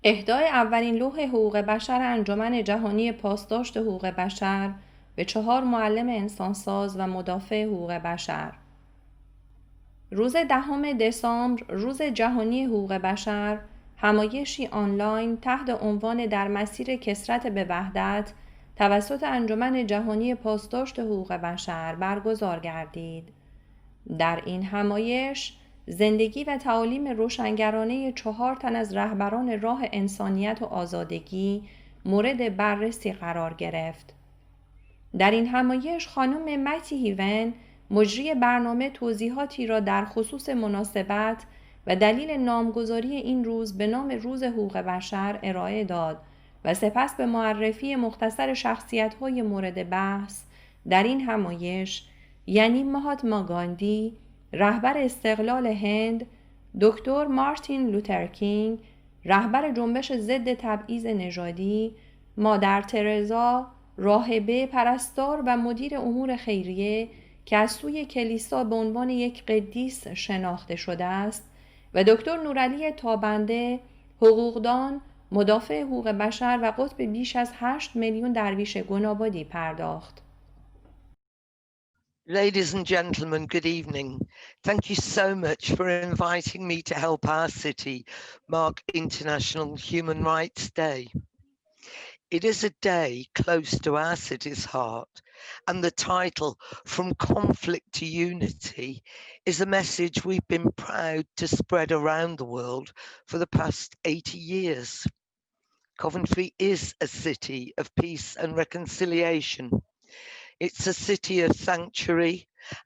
اهدای اولین لوح حقوق بشر انجمن جهانی پاسداشت حقوق بشر به 4 معلم انسانساز و مدافع حقوق بشر. روز 10 دسامبر، روز جهانی حقوق بشر، همایشی آنلاین تحت عنوان در مسیر کثرت به وحدت توسط انجمن جهانی پاسداشت حقوق بشر برگزار گردید. در این همایش زندگی و تعالیم روشنگرانه 4 تن از رهبران راه انسانیت و آزادگی مورد بررسی قرار گرفت. در این همایش خانم هیون مجری برنامه توضیحاتی را در خصوص مناسبت و دلیل نامگذاری این روز به نام روز حقوق بشر ارائه داد و سپس به معرفی مختصر شخصیت‌های مورد بحث در این همایش، یعنی مهاتما گاندی، رهبر استقلال هند، دکتر مارتین لوتر کینگ، رهبر جنبش ضد تبعیض نژادی، مادر ترزا، راهبه، پرستار و مدیر امور خیریه که از سوی کلیسا به عنوان یک قدیس شناخته شده است، و دکتر نورعلی تابنده، حقوقدان، مدافع حقوق بشر و قطب بیش از 8 میلیون درویش گنابادی پرداخت. Ladies and gentlemen, good evening. Thank you so much for inviting me to help our city mark International Human Rights Day. It is a day close to our city's heart, and the title, From Conflict to Unity, is a message we've been proud to spread around the world for the past 80 years. Coventry is a city of peace and reconciliation. It's a city of sanctuary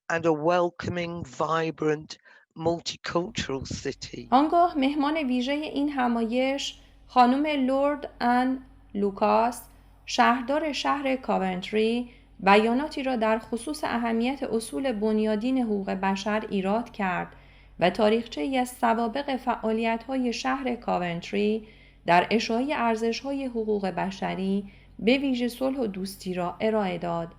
and a welcoming, vibrant, multicultural city. آنگاه مهمان ویژه این همایش خانم لورد ان لوکاس، شهردار شهر کاونتری، بیاناتی را در خصوص اهمیت اصول بنیادین حقوق بشر ایراد کرد و تاریخچه‌ای از سوابق فعالیت‌های شهر کاونتری در اشاعه ارزش‌های حقوق بشری به ویژه صلح و دوستی را ارائه داد.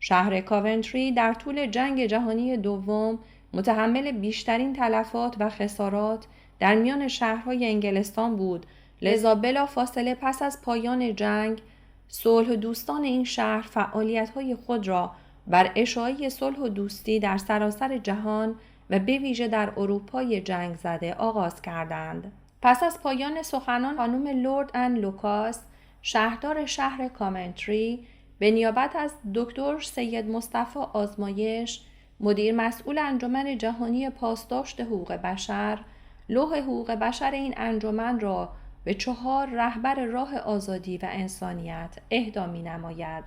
شهر کاونتری در طول جنگ جهانی دوم متحمل بیشترین تلفات و خسارات در میان شهرهای انگلستان بود، لذا بلا فاصله پس از پایان جنگ صلح و دوستان این شهر فعالیت‌های خود را بر اشاعه صلح و دوستی در سراسر جهان و به ویژه در اروپای جنگ زده آغاز کردند. پس از پایان سخنان خانم لورد ان لوکاس، شهردار شهر کاونتری، به نیابت از دکتر سید مصطفی آزمایش، مدیر مسئول انجمن جهانی پاسداشت حقوق بشر، لوح حقوق بشر این انجمن را به 4 رهبر راه آزادی و انسانیت اهدا می‌نماید.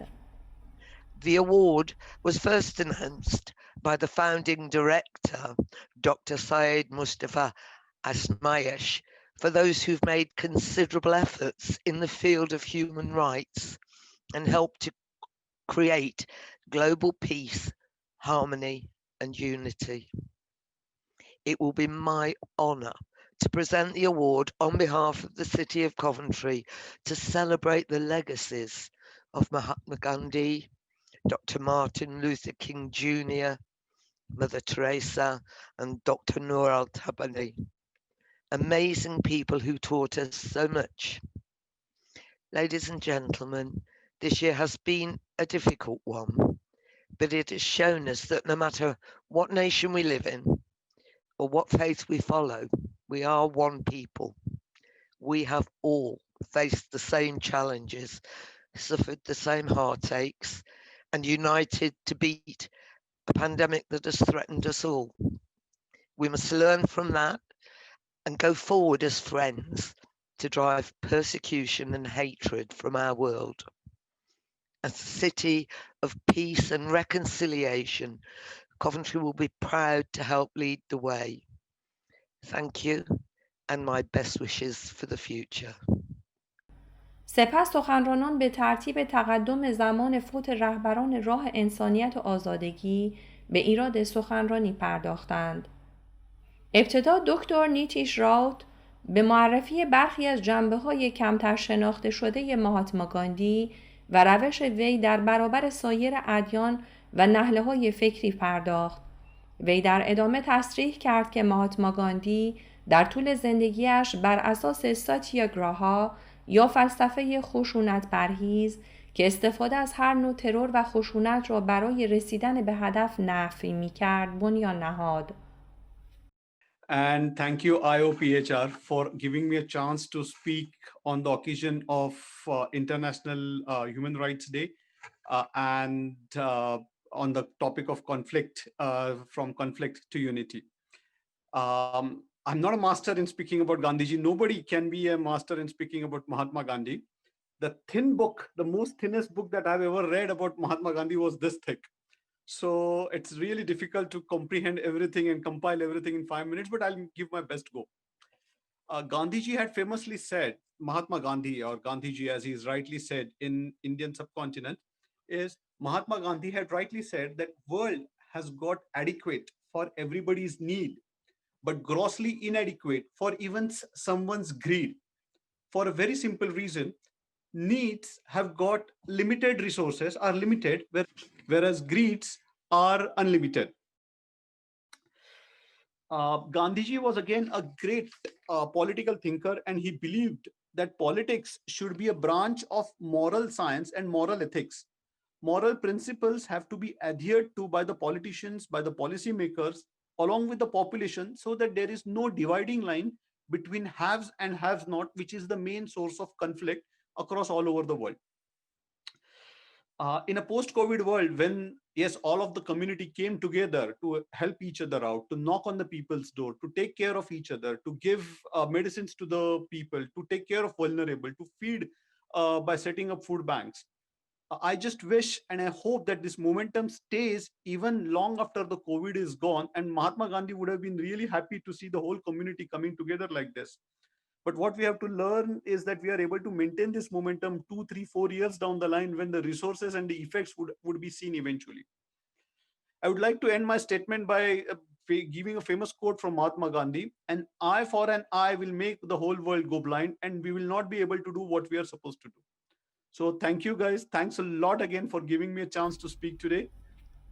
The award was first announced by the founding director, Dr. Syed Mustafa Asmayesh, for those who've made considerable efforts in the field of human rights and helped to create global peace, harmony, and unity. It will be my honor to present the award on behalf of the City of Coventry to celebrate the legacies of Mahatma Gandhi, Dr. Martin Luther King Jr., Mother Teresa, and Dr. Noor al-Tabani, amazing people who taught us so much. Ladies and gentlemen, this year has been a difficult one, but it has shown us that no matter what nation we live in or what faith we follow, we are one people. We have all faced the same challenges, suffered the same heartaches, and united to beat a pandemic that has threatened us all. We must learn from that and go forward as friends to drive persecution and hatred from our world. As a city of peace and reconciliation, Coventry will be proud to help lead the way. Thank you and my best wishes for the future. سپس سخنرانان به ترتیب تقدم زمان فوت رهبران راه انسانیت و آزادگی به ایراد سخنرانی پرداختند. ابتدا دکتر نیتیش راوت به معرفی برخی از جنبه‌های کمتر شناخته شده مهاتما گاندی و روش وی در برابر سایر ادیان و نهله‌های فکری پرداخت. وی در ادامه تصریح کرد که مهاتما گاندی در طول زندگیش بر اساس ساتیاگراها یا فلسفه خشونت پرهیز که استفاده از هر نوع ترور و خشونت را برای رسیدن به هدف نفی می‌کرد بنیان نهاد. And thank you, IOPHR, for giving me a chance to speak on the occasion of International Human Rights Day and on the topic of conflict, from conflict to unity. I'm not a master in speaking about Gandhiji. Nobody can be a master in speaking about Mahatma Gandhi. The thin book, the most thinnest book that I've ever read about Mahatma Gandhi was this thick. So it's really difficult to comprehend everything and compile everything in 5 minutes, but I'll give my best go. Gandhiji had famously said, Mahatma Gandhi, or Gandhiji as he is rightly said in Indian subcontinent, is Mahatma Gandhi had rightly said that world has got adequate for everybody's need, but grossly inadequate for even someone's greed. For a very simple reason, needs have got limited resources, are limited, whereas greeds are unlimited. Gandhiji was again a great political thinker, and he believed that politics should be a branch of moral science and moral ethics. Moral principles have to be adhered to by the politicians, by the policymakers, along with the population, so that there is no dividing line between haves and haves not, which is the main source of conflict across all over the world. In a post-COVID world, when, yes, all of the community came together to help each other out, to knock on the people's door, to take care of each other, to give medicines to the people, to take care of vulnerable, to feed by setting up food banks. I just wish and I hope that this momentum stays even long after the COVID is gone, and Mahatma Gandhi would have been really happy to see the whole community coming together like this. But what we have to learn is that we are able to maintain this momentum 2, 3, 4 years down the line when the resources and the effects would be seen eventually. I would like to end my statement by giving a famous quote from Mahatma Gandhi: an eye for an eye will make the whole world go blind, and we will not be able to do what we are supposed to do. So thank you guys. Thanks a lot again for giving me a chance to speak today.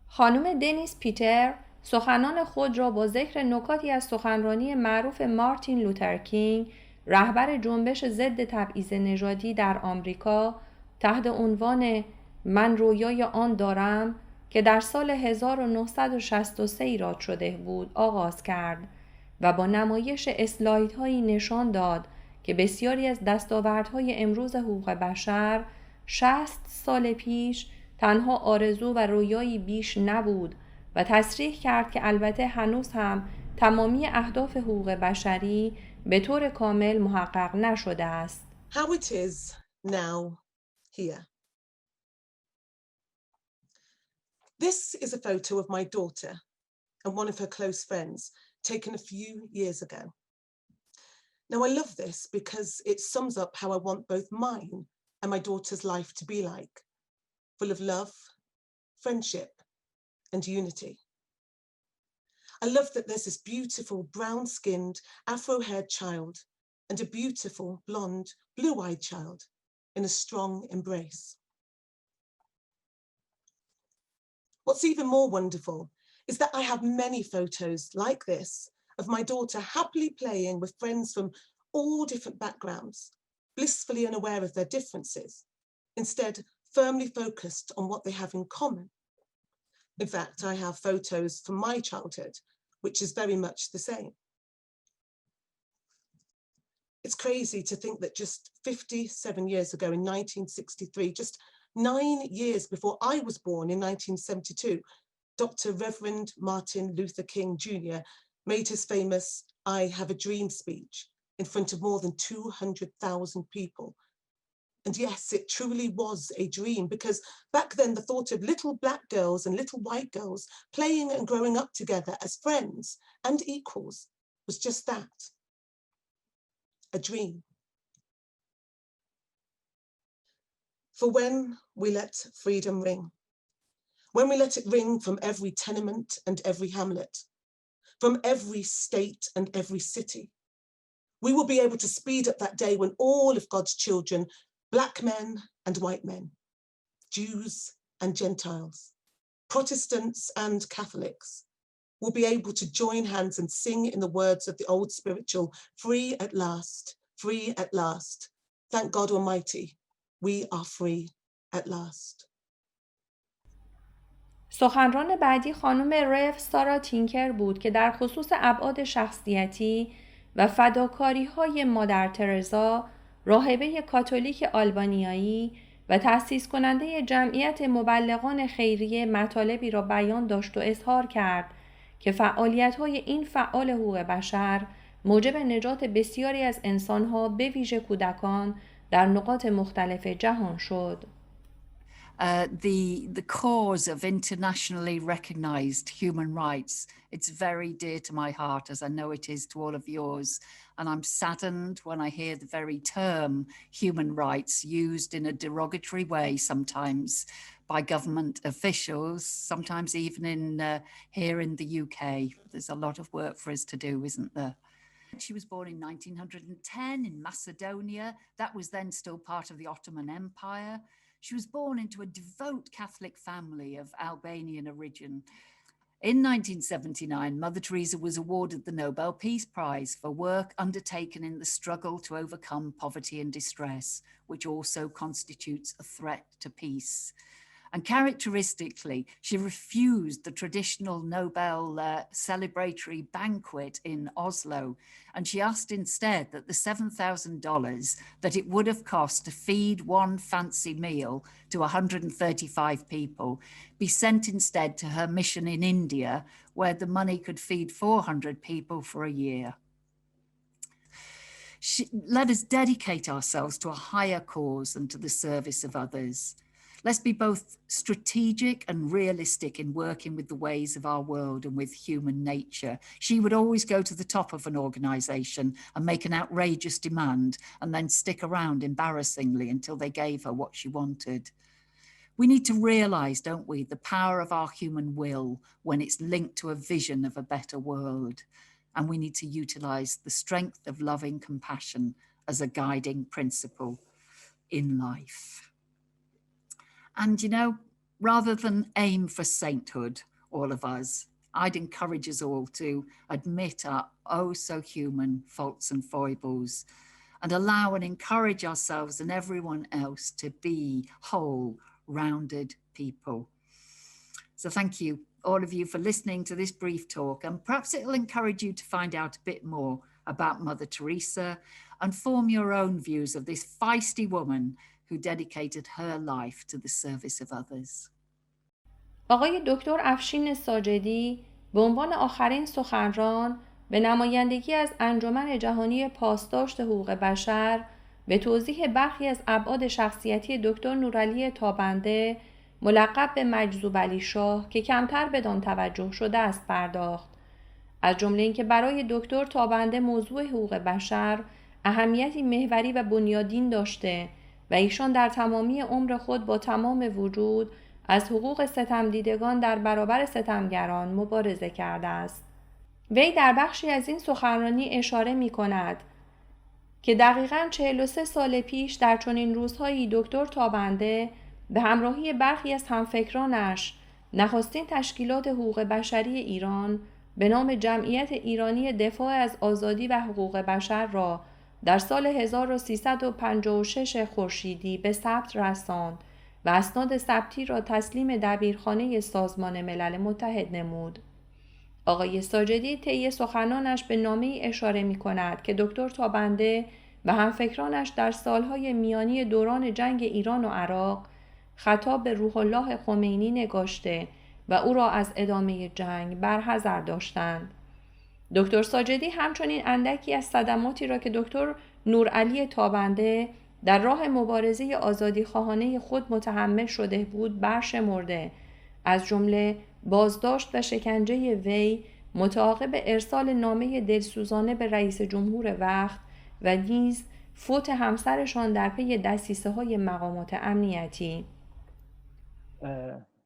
خانم دنیس پیتر سخنان خود را با ذکر نکاتی از سخنرانی معروف مارتین لوتر کینگ، رهبر جنبش ضد تبعیض نژادی در آمریکا، تحت عنوان من رویای آن دارم که در سال 1963 ایراد شده بود آغاز کرد و با نمایش اسلایدهایی نشان داد که بسیاری از دستاوردهای امروز حقوق بشر 60 سال پیش تنها آرزو و رویایی بیش نبود و تصریح کرد که البته هنوز هم تمامی اهداف حقوق بشری به طور کامل محقق نشده است. How it is now here. This is a photo of my daughter and one of her close friends taken a few years ago. Now I love this because it sums up how I want both mine and my daughter's life to be like, full of love, friendship, and unity. I love that there's this beautiful brown-skinned, afro-haired child and a beautiful blonde, blue-eyed child in a strong embrace. What's even more wonderful is that I have many photos like this of my daughter happily playing with friends from all different backgrounds, blissfully unaware of their differences, instead firmly focused on what they have in common. In fact, I have photos from my childhood, which is very much the same. It's crazy to think that just 57 years ago in 1963, just 9 years before I was born in 1972, Dr. Reverend Martin Luther King Jr. made his famous I Have a Dream speech in front of more than 200,000 people. And yes, it truly was a dream, because back then the thought of little black girls and little white girls playing and growing up together as friends and equals was just that, a dream. For when we let freedom ring, when we let it ring from every tenement and every hamlet, from every state and every city, we will be able to speed up that day when all of God's children, Black men and white men, Jews and Gentiles, Protestants and Catholics, will be able to join hands and sing in the words of the old spiritual, free at last, free at last. Thank God Almighty, we are free at last. سخنران بعدی خانم رف سارا تینکر بود که در خصوص ابعاد شخصیتی و فداکاری‌های مادر ترزا، راهبه کاتولیک آلبانیایی و تأسیس کننده جمعیت مبلغان خیریه، مطالبی را بیان داشت و اظهار کرد که فعالیت‌های این فعال حقوق بشر موجب نجات بسیاری از انسان‌ها به ویژه کودکان در نقاط مختلف جهان شد. The cause of internationally recognized human rights, it's very dear to my heart, as I know it is to all of yours. And I'm saddened when I hear the very term human rights used in a derogatory way sometimes by government officials, sometimes even here in the UK. There's a lot of work for us to do, isn't there? She was born in 1910 in Macedonia. That was then still part of the Ottoman Empire. She was born into a devout Catholic family of Albanian origin. In 1979, Mother Teresa was awarded the Nobel Peace Prize for work undertaken in the struggle to overcome poverty and distress, which also constitutes a threat to peace. And characteristically, she refused the traditional Nobel celebratory banquet in Oslo. And she asked instead that the $7,000 that it would have cost to feed one fancy meal to 135 people be sent instead to her mission in India, where the money could feed 400 people for a year. Let us dedicate ourselves to a higher cause and to the service of others. Let's be both strategic and realistic in working with the ways of our world and with human nature. She would always go to the top of an organization and make an outrageous demand and then stick around embarrassingly until they gave her what she wanted. We need to realize, don't we, the power of our human will when it's linked to a vision of a better world. And we need to utilize the strength of loving compassion as a guiding principle in life. And, you know, rather than aim for sainthood, all of us, I'd encourage us all to admit our oh so human faults and foibles and allow and encourage ourselves and everyone else to be whole, rounded people. So thank you, all of you, for listening to this brief talk, and perhaps it'll encourage you to find out a bit more about Mother Teresa and form your own views of this feisty woman who dedicated her life to the service of others. آقای دکتر افشین ساجدی به عنوان آخرین سخنران به نمایندگی از انجمن جهانی پاسداشت حقوق بشر به توضیح برخی از ابعاد شخصیتی دکتر نورعلی تابنده ملقب به مجذوب علی شاه که کمتر بدان توجه شده است پرداخت. از جمله اینکه برای دکتر تابنده موضوع حقوق بشر اهمیتی محوری و بنیادین داشته و ایشان در تمامی عمر خود با تمام وجود از حقوق ستمدیدگان در برابر ستمگران مبارزه کرده است. وی در بخشی از این سخنرانی اشاره می کند که دقیقاً 43 سال پیش در چنین روزهایی دکتر تابنده به همراهی برخی از همفکرانش نخستین تشکیلات حقوق بشری ایران به نام جمعیت ایرانی دفاع از آزادی و حقوق بشر را در سال 1356 خورشیدی به ثبت رساند و اسناد ثبتی را تسلیم دبیرخانه سازمان ملل متحد نمود. آقای ساجدی طی سخنانش به نامه‌ای اشاره می‌کند که دکتر تابنده و همفکرانش در سالهای میانی دوران جنگ ایران و عراق خطاب به روح الله خمینی نگاشته و او را از ادامه جنگ برحذر داشتند. دکتر ساجدی همچنین اندکی از صدماتی را که دکتر نورعلی تابنده در راه مبارزه آزادی خواهانه خود متحمل شده بود برشمرده، از جمله بازداشت و شکنجه وی متعاقب ارسال نامه دلسوزانه به رئیس جمهور وقت و نیز فوت همسرشان در پی دسیسه‌های مقامات امنیتی.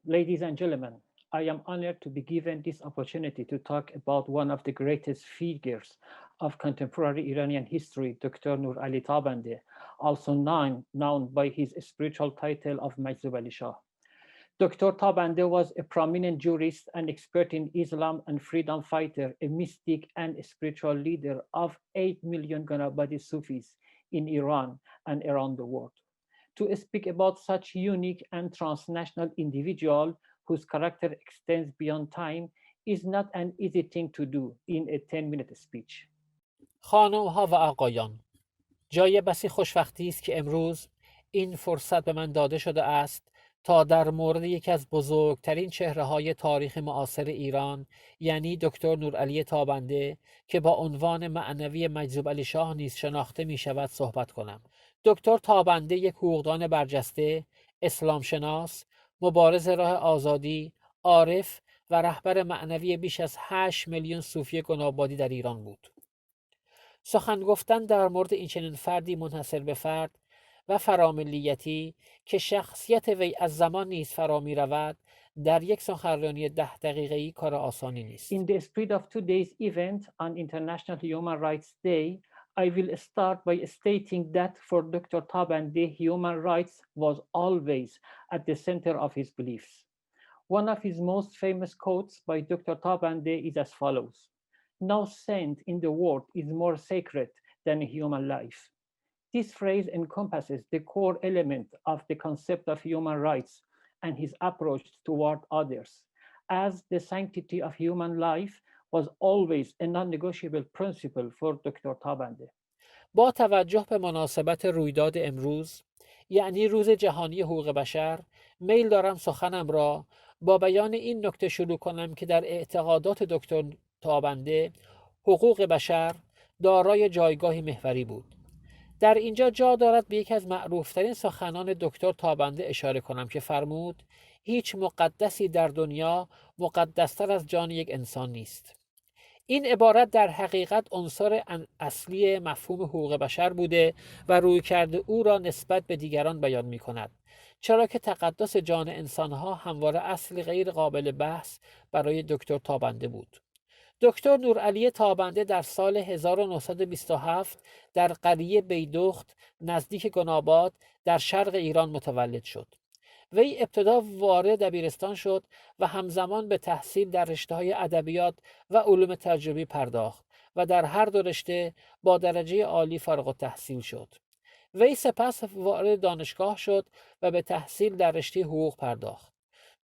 Ladies and gentlemen, I am honored to be given this opportunity to talk about one of the greatest figures of contemporary Iranian history, Dr. Nurali Tabande, also known by his spiritual title of Majzub Ali Shah. Dr. Tabande was a prominent jurist and expert in Islam and freedom fighter, a mystic and a spiritual leader of 8 million Ganabadi Sufis in Iran and around the world. To speak about such unique and transnational individual whose character extends beyond time is not an easy thing to do in a 10-minute speech. خانم ها و آقایان، جای بسی خوشوقتی است که امروز این فرصت به من داده شده است تا در مورد یکی از بزرگترین چهره‌های تاریخ معاصر ایران، یعنی دکتر نورعلی تابنده که با عنوان معنوی مجذوب علی شاه نیز شناخته می شود صحبت کنم. دکتر تابنده یک حقوقدان برجسته، اسلام شناس، مبارز راه آزادی، عارف و رهبر معنوی بیش از 8 میلیون صوفی گنابادی در ایران بود. سخن گفتن در مورد این چنین فردی منحصر به فرد و فراملیتی که شخصیت وی از زمان نیز فرا می رود در یک سخنرانی 10 دقیقه‌ای کار آسانی نیست. In the spirit of today's event on International Human Rights Day, I will start by stating that for Dr. Tabande, human rights was always at the center of his beliefs. One of his most famous quotes by Dr. Tabande is as follows: "No saint in the world is more sacred than a human life." This phrase encompasses the core element of the concept of human rights and his approach toward others, as the sanctity of human life was always a non-negotiable principle for Dr. Tabande. با توجه به مناسبت رویداد امروز، یعنی روز جهانی حقوق بشر، میل دارم سخنم را با بیان این نکته شروع کنم که در اعتقادات دکتر تابنده حقوق بشر دارای جایگاهی محوری بود. در اینجا جا دارد به یکی از معروفترین سخنان دکتر تابنده اشاره کنم که فرمود: هیچ مقدسی در دنیا مقدستر از جان یک انسان نیست. این عبارت در حقیقت عنصر اصلی مفهوم حقوق بشر بوده و رویکرد او را نسبت به دیگران بیان می کند، چرا که تقدس جان انسانها همواره اصل غیر قابل بحث برای دکتر تابنده بود. دکتر نورعلی تابنده در سال 1927 در قریه بیدخت نزدیک گناباد در شرق ایران متولد شد. وی ابتدا وارد دبیرستان شد و همزمان به تحصیل در رشته‌های ادبیات و علوم تجربی پرداخت و در هر دو رشته با درجه عالی فارغ التحصیل شد. وی سپس وارد دانشگاه شد و به تحصیل در رشته حقوق پرداخت.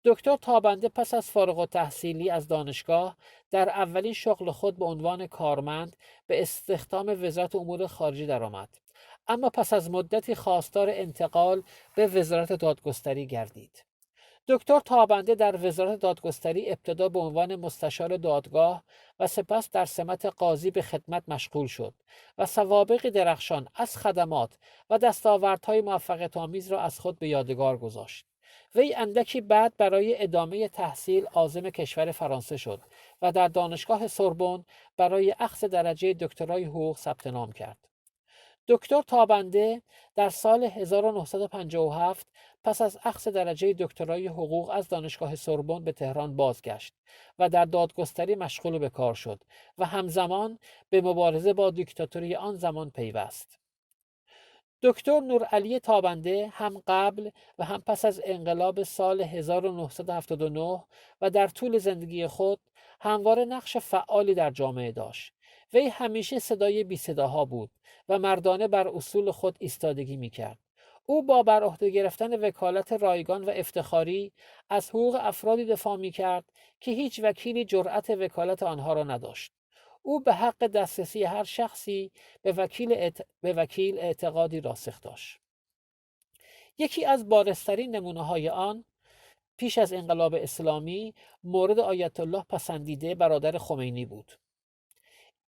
دکتر تابنده پس از فارغ التحصیلی از دانشگاه در اولین شغل خود به عنوان کارمند به استخدام وزارت امور خارجه درآمد، اما پس از مدتی خواستار انتقال به وزارت دادگستری گردید. دکتر تابنده در وزارت دادگستری ابتدا به عنوان مستشار دادگاه و سپس در سمت قاضی به خدمت مشغول شد و سوابقی درخشان از خدمات و دستاوردهای موفقیت‌آمیز را از خود به یادگار گذاشت. وی اندکی بعد برای ادامه تحصیل عازم کشور فرانسه شد و در دانشگاه سوربن برای اخذ درجه دکترای حقوق ثبت نام کرد. دکتر تابنده در سال 1957 پس از اخذ درجه دکترای حقوق از دانشگاه سوربن به تهران بازگشت و در دادگستری مشغول به کار شد و همزمان به مبارزه با دیکتاتوری آن زمان پیوست. دکتر نورعلی تابنده هم قبل و هم پس از انقلاب سال 1979 و در طول زندگی خود همواره نقش فعالی در جامعه داشت. وی همیشه صدای بی صداها بود و مردانه بر اصول خود ایستادگی می‌کرد. او با بر عهده گرفتن وکالت رایگان و افتخاری از حقوق افرادی دفاع می‌کرد که هیچ وکیلی جرأت وکالت آنها را نداشت. او به حق دسترسی هر شخصی به وکیل اعتقادی راسخ داشت. یکی از بارزترین نمونه‌های آن پیش از انقلاب اسلامی مورد آیت الله پسندیده برادر خمینی بود.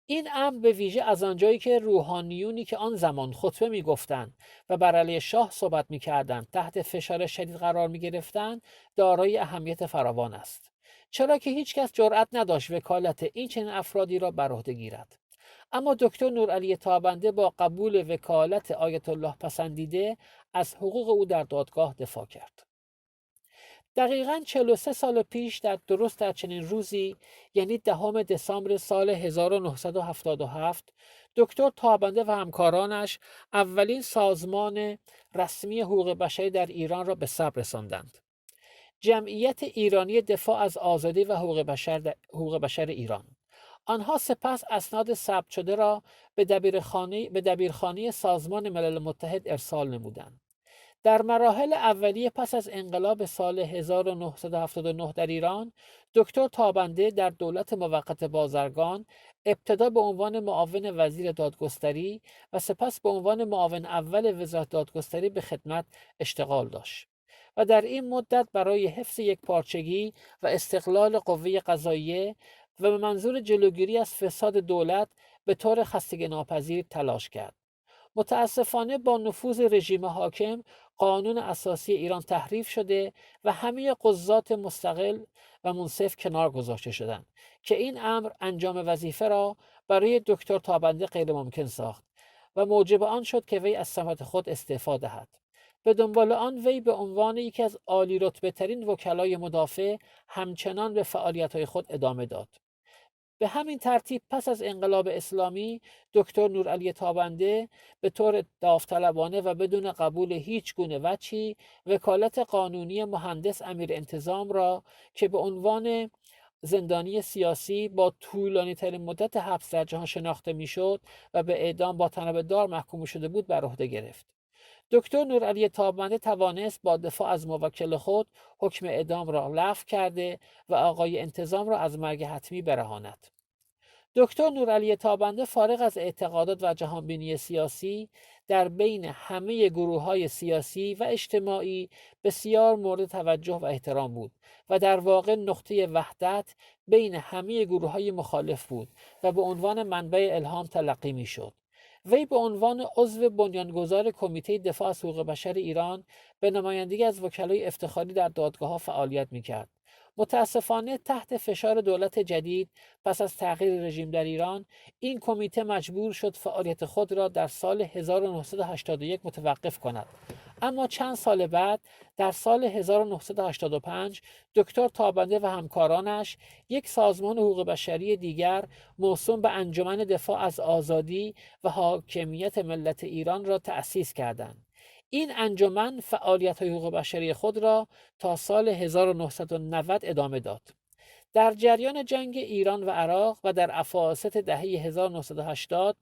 این امر به ویژه از آنجایی که روحانیونی که آن زمان خطبه می‌گفتند و بر علیه شاه صحبت می‌کردند تحت فشار شدید قرار می‌گرفتند دارای اهمیت فراوان است، چرا که هیچ کس جرأت نداشت وکالت این چنین افرادی را بر عهده گیرد. اما دکتر نورعلی تابنده با قبول وکالت آیت الله پسندیده از حقوق او در دادگاه دفاع کرد. دقیقاً 43 سال پیش درست در چنین روزی، یعنی 10 دسامبر سال 1977، دکتر تابنده و همکارانش اولین سازمان رسمی حقوق بشری در ایران را به ثبت رساندند. جمعیت ایرانی دفاع از آزادی و حقوق بشر ایران. آنها سپس اسناد ثبت شده را به دبیرخانه سازمان ملل متحد ارسال نمودند. در مراحل اولیه پس از انقلاب سال 1979 در ایران، دکتر تابنده در دولت موقت بازرگان ابتدا به عنوان معاون وزیر دادگستری و سپس به عنوان معاون اول وزارت دادگستری به خدمت اشتغال داشت و در این مدت برای حفظ یکپارچگی و استقلال قوه قضاییه و به منظور جلوگیری از فساد دولت به طور خستگی‌ناپذیر تلاش کرد. متاسفانه با نفوذ رژیم حاکم قانون اساسی ایران تحریف شده و همه قضات مستقل و منصف کنار گذاشته شدند که این امر انجام وظیفه را برای دکتر تابنده غیر ممکن ساخت و موجب آن شد که وی از سمت خود استعفا دهد. به دنبال آن وی به عنوان یکی از عالی رتبه ترین وکلای مدافع همچنان به فعالیت‌های خود ادامه داد. به همین ترتیب پس از انقلاب اسلامی دکتر نورعلی تابنده به طور داوطلبانه و بدون قبول هیچ گونه وجهی وکالت قانونی مهندس امیر انتظام را که به عنوان زندانی سیاسی با طولانی ترین مدت حبس در جهان شناخته میشد و به اعدام با تنبه‌دار محکوم شده بود بر عهده گرفت. دکتر نورعلی تابنده توانست با دفاع از موکل خود حکم اعدام را لغو کرده و آقای انتظام را از مرگ حتمی برهاند. دکتر نورعلی تابنده فارغ از اعتقادات و جهانبینی سیاسی در بین همه گروه‌های سیاسی و اجتماعی بسیار مورد توجه و احترام بود و در واقع نقطه وحدت بین همه گروه‌های مخالف بود و به عنوان منبع الهام تلقی می‌شد. وی به عنوان عضو بنیانگذار کمیته دفاع از حقوق بشر ایران به نمایندگی از وکلای افتخاری در دادگاه‌ها فعالیت می‌کرد. متاسفانه تحت فشار دولت جدید پس از تغییر رژیم در ایران، این کمیته مجبور شد فعالیت خود را در سال 1981 متوقف کند. اما چند سال بعد در سال 1985 دکتر تابنده و همکارانش یک سازمان حقوق بشری دیگر موسوم به انجمن دفاع از آزادی و حاکمیت ملت ایران را تأسیس کردند. این انجمن فعالیت‌های حقوق بشری خود را تا سال 1990 ادامه داد. در جریان جنگ ایران و عراق و در اواسط دهه 1980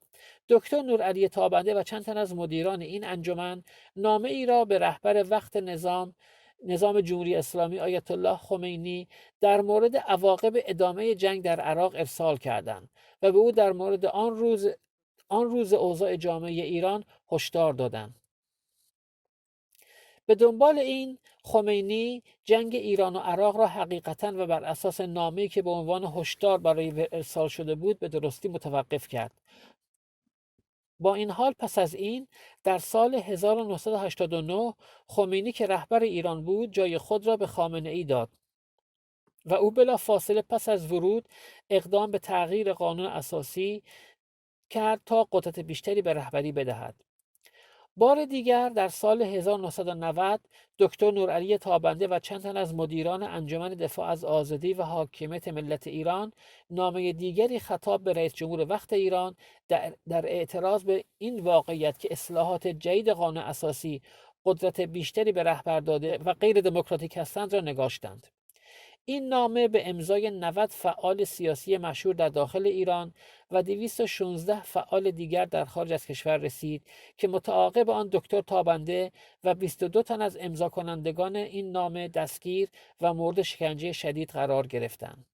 دکتر نورعلی تابنده و چند تن از مدیران این انجمن نامه ای را به رهبر وقت نظام جمهوری اسلامی آیت الله خمینی در مورد عواقب ادامه جنگ در عراق ارسال کردند و به او در مورد آن روز اوضاع جامعه ایران هشدار دادند. به دنبال این خمینی جنگ ایران و عراق را حقیقتاً و بر اساس نامه‌ای که به عنوان هشدار برای ارسال شده بود به درستی متوقف کرد. با این حال پس از این در سال 1989 خمینی که رهبر ایران بود جای خود را به خامنه‌ای داد و او بلافاصله پس از ورود اقدام به تغییر قانون اساسی کرد تا قدرت بیشتری به رهبری بدهد. بار دیگر در سال 1990 دکتر نورعلی تابنده و چند تن از مدیران انجمن دفاع از آزادی و حاکمیت ملت ایران نامه دیگری خطاب به رئیس جمهور وقت ایران در اعتراض به این واقعیت که اصلاحات جدید قانون اساسی قدرت بیشتری به رهبر داده و غیر دموکراتیک هستند را نگاشتند. این نامه به امضای 90 فعال سیاسی مشهور در داخل ایران و 216 فعال دیگر در خارج از کشور رسید که متعاقب آن دکتر تابنده و 22 تن از امضا کنندگان این نامه دستگیر و مورد شکنجه شدید قرار گرفتند.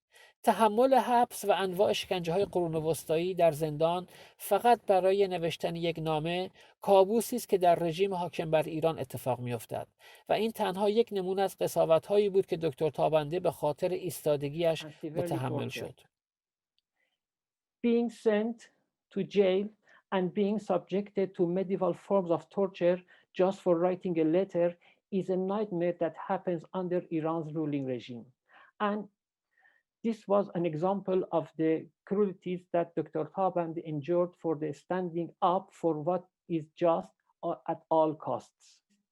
تحمل حبس و انواع شکنجه‌های قرون وسطایی در زندان فقط برای نوشتن یک نامه کابوسی است که در رژیم حاکم بر ایران اتفاق می‌افتد و این تنها یک نمونه از قساوت‌هایی بود که دکتر تابنده به خاطر ایستادگیش متحمل شد. Being sent to jail and being subjected to medieval forms of torture just for writing a letter is a nightmare that happens under Iran's ruling regime. And this was an example of the cruelties that Dr. Tabande endured for the standing up for what is just at all costs.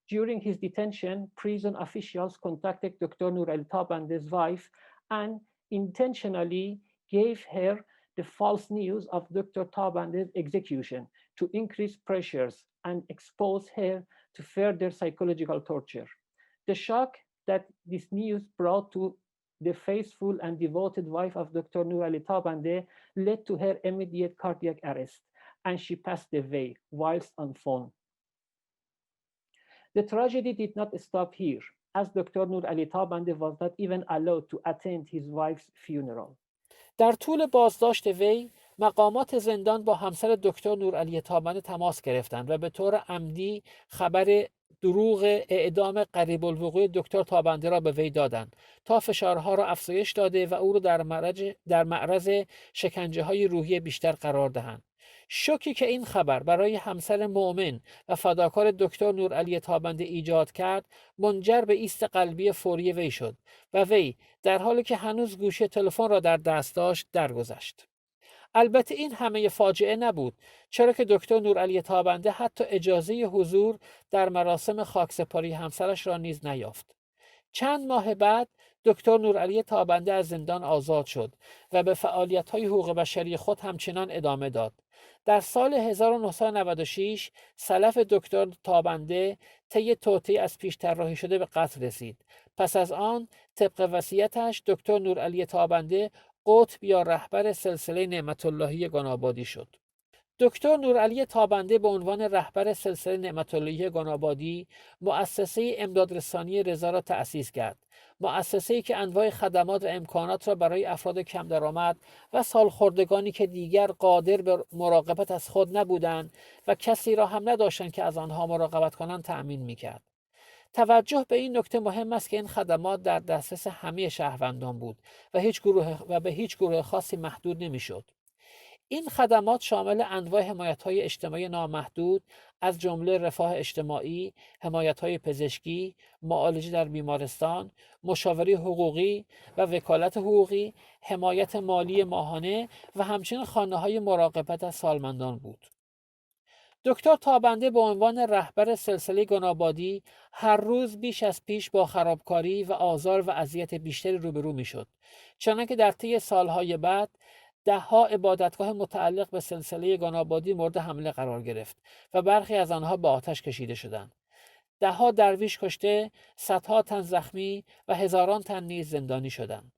During his detention, prison officials contacted Dr. Nurali Tabande's wife and intentionally gave her the false news of Dr. Tabande's execution to increase pressures and expose her to further psychological torture. The shock that this news brought to the faithful and devoted wife of Dr. Nur Ali Tabande led to her immediate cardiac arrest, and she passed away whilst on phone. The tragedy did not stop here, as Dr. Nur Ali Tabande was not even allowed to attend his wife's funeral. در طول بازداشت وی، مقامات زندان با همسر دکتر نورعلی تابنده تماس گرفتند و به طور عمدی خبر دروغ اعدام قریب الوقوع دکتر تابنده را به وی دادند تا فشارها را افزایش داده و او را در معرض شکنجه‌های روحی بیشتر قرار دهند. شوکی که این خبر برای همسر مؤمن و فداکار دکتر نورعلی تابنده ایجاد کرد، منجر به ایست قلبی فوری وی شد و وی در حالی که هنوز گوشی تلفن را در دست داشت درگذشت. البته این همه فاجعه نبود، چرا که دکتر نورعلی تابنده حتی اجازه حضور در مراسم خاکسپاری همسرش را نیز نیافت. چند ماه بعد دکتر نورعلی تابنده از زندان آزاد شد و به فعالیت‌های حقوق بشری خود همچنان ادامه داد. در سال 1996 سلف دکتر تابنده طی توطئه از پیش طراحی شده به قتل رسید. پس از آن طبق وصیتش دکتر نورعلی تابنده قطب یا رهبر سلسله نعمت اللهی گنابادی شد. دکتر نورعلی تابنده به عنوان رهبر سلسله نعمت اللهی گنابادی مؤسسه امدادرسانی رضا را تأسیس کرد. مؤسسه‌ای که انواع خدمات و امکانات را برای افراد کم درآمد و سالخوردگانی که دیگر قادر به مراقبت از خود نبودند و کسی را هم نداشتند که از آنها مراقبت کنند تأمین می‌کرد. توجه به این نکته مهم است که این خدمات در دسترس همه شهروندان بود و به هیچ گروه خاصی محدود نمی‌شد. این خدمات شامل انواع حمایت‌های اجتماعی نامحدود از جمله رفاه اجتماعی، حمایت‌های پزشکی، معالجه در بیمارستان، مشاوره حقوقی و وکالت حقوقی، حمایت مالی ماهانه و همچنین خانه‌های مراقبت از سالمندان بود. دکتر تابنده به عنوان رهبر سلسله گنابادی هر روز بیش از پیش با خرابکاری و آزار و اذیت بیشتری روبرو می‌شد، چنانکه در طی سالهای بعد ده‌ها عبادتگاه متعلق به سلسله گنابادی مورد حمله قرار گرفت و برخی از آنها به آتش کشیده شدند. ده‌ها درویش کشته، صدها تن زخمی و هزاران تن نیز زندانی شدند.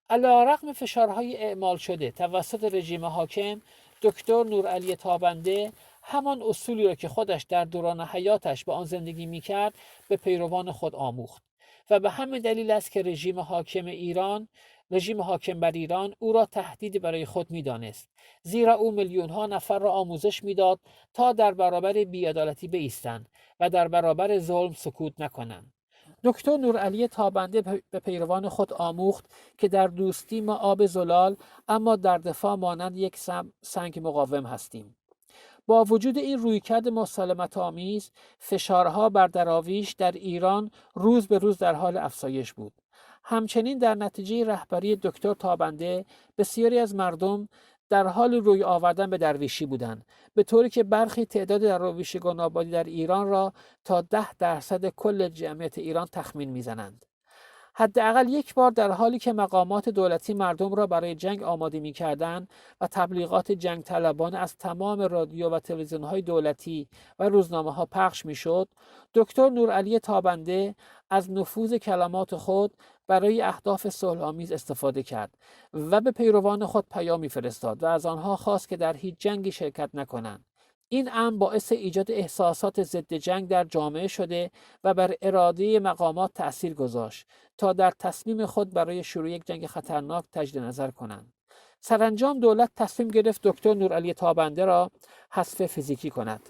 علی‌رغم فشارهای اعمال شده توسط رژیم حاکم، دکتر نورعلی تابنده همان اصولی را که خودش در دوران حیاتش با آن زندگی می‌کرد به پیروان خود آموخت و به همین دلیل است که رژیم حاکم بر ایران او را تهدیدی برای خود می‌دانست، زیرا او میلیون‌ها نفر را آموزش می‌داد تا در برابر بی‌عدالتی بایستند و در برابر ظلم سکوت نکنند. دکتر نورعلی تابنده به پیروان خود آموخت که در دوستی ما آب زلال، اما در دفاع مانند یک سنگ مقاوم هستیم. با وجود این رویکرد مسالمت‌آمیز، فشارها بر دراویش در ایران روز به روز در حال افزایش بود. همچنین در نتیجه رهبری دکتر تابنده بسیاری از مردم در حال روی آوردن به درویشی بودند، به طوری که برخی تعداد درویش گنابادی در ایران را تا 10% کل جمعیت ایران تخمین می‌زنند. حداقل یک بار در حالی که مقامات دولتی مردم را برای جنگ آماده می‌کردند و تبلیغات جنگ طلبانه از تمام رادیو و تلویزیون‌های دولتی و روزنامه‌ها پخش می‌شد، دکتر نورعلی تابنده از نفوذ کلمات خود برای اهداف صلح‌آمیز استفاده کرد و به پیروان خود پیامی فرستاد و از آنها خواست که در هیچ جنگی شرکت نکنند. این امر باعث ایجاد احساسات ضد جنگ در جامعه شده و بر اراده مقامات تأثیر گذاشت تا در تصمیم خود برای شروع یک جنگ خطرناک تجدید نظر کنند. سرانجام دولت تصمیم گرفت دکتر نورعلی تابنده را حذف فیزیکی کند.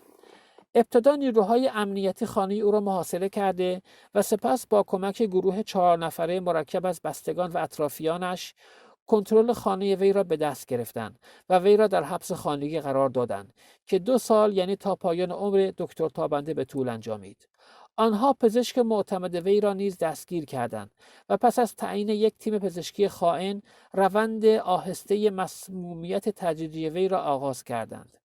ابتدا نیروهای امنیتی خانه او را محاصره کرده و سپس با کمک گروه 4 نفره مرکب از بستگان و اطرافیانش کنترل خانه وی را به دست گرفتند و وی را در حبس خانگی قرار دادند که 2 سال یعنی تا پایان عمر دکتر تابنده به طول انجامید. آنها پزشک معتمد وی را نیز دستگیر کردند و پس از تعیین یک تیم پزشکی خائن روند آهسته مسمومیت تدریجی وی را آغاز کردند.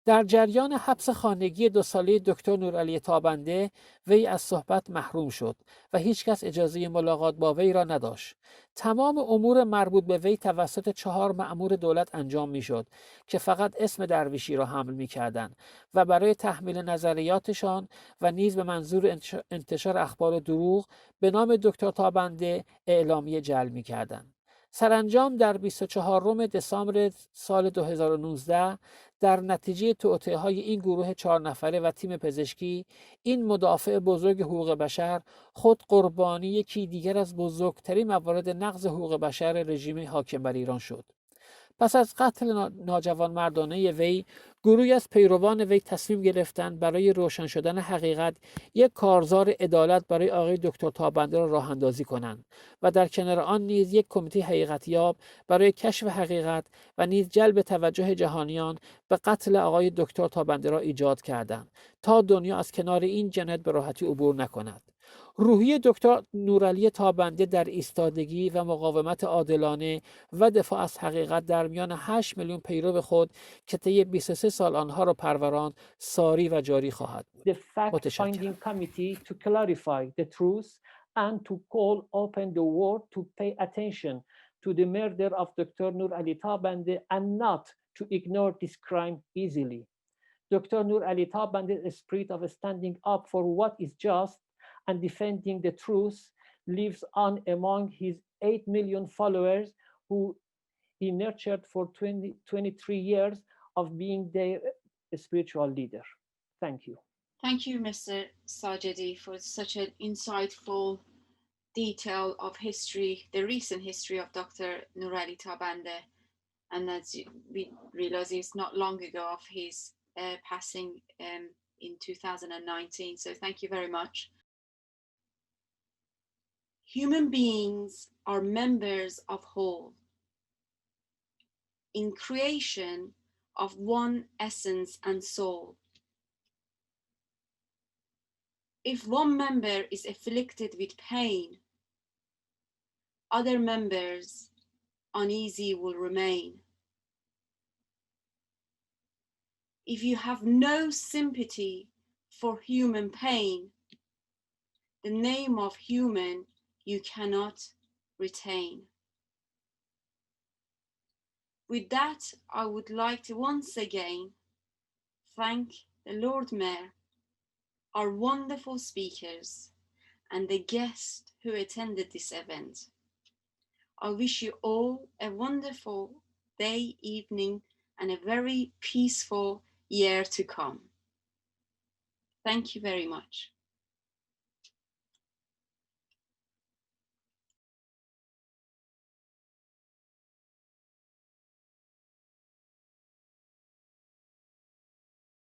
در جریان حبس خانگی 2 ساله دکتر نورعلی تابنده وی از صحبت محروم شد و هیچکس اجازه ملاقات با وی را نداشت. تمام امور مربوط به وی توسط 4 مأمور دولت انجام میشد که فقط اسم درویشی را حمل می‌کردند و برای تحمیل نظریاتشان و نیز به منظور انتشار اخبار دروغ به نام دکتر تابنده اعلامیه جعل می‌کردند. سرانجام در 24 دسامبر سال 2019 در نتیجه توطئه‌های این گروه 4 نفره و تیم پزشکی، این مدافع بزرگ حقوق بشر خود قربانی یکی دیگر از بزرگترین موارد نقض حقوق بشر رژیم حاکم بر ایران شد. پس از قتل ناجوانمردانه وی، گروهی از پیروان وی تصمیم گرفتند برای روشن شدن حقیقت یک کارزار عدالت برای آقای دکتر تابنده را راه اندازی کنند و در کنار آن نیز یک کمیته حقیقتیاب برای کشف حقیقت و نیز جلب توجه جهانیان به قتل آقای دکتر تابنده را ایجاد کردند تا دنیا از کنار این جنایت به راحتی عبور نکند. روحیه دکتر نورعلی تابنده در ایستادگی و مقاومت عادلانه و دفاع از حقیقت در میان 8 میلیون پیرو خود که طی 23 سال آنها را پروراند ساری و جاری خواهد بود. The fact-finding committee to clarify the truth and to call open the world to pay attention to the murder of Dr. Nurali Tabande and not to ignore this crime easily. Dr. Nurali Tabande's spirit of standing up for what is just and defending the truth lives on among his 8 million followers who he nurtured for 23 years of being their spiritual leader. Thank you. Thank you, Mr. Sajedi, for such an insightful detail of history, the recent history of Dr. Nurali Tabande. And as we realize, it's not long ago of his passing in 2019. So thank you very much. Human beings are members of whole, in creation of one essence and soul. If one member is afflicted with pain, other members uneasy will remain. If you have no sympathy for human pain, the name of human you cannot retain. With that, I would like to once again thank the Lord Mayor, our wonderful speakers, and the guests who attended this event. I wish you all a wonderful day, evening, and a very peaceful year to come. Thank you very much.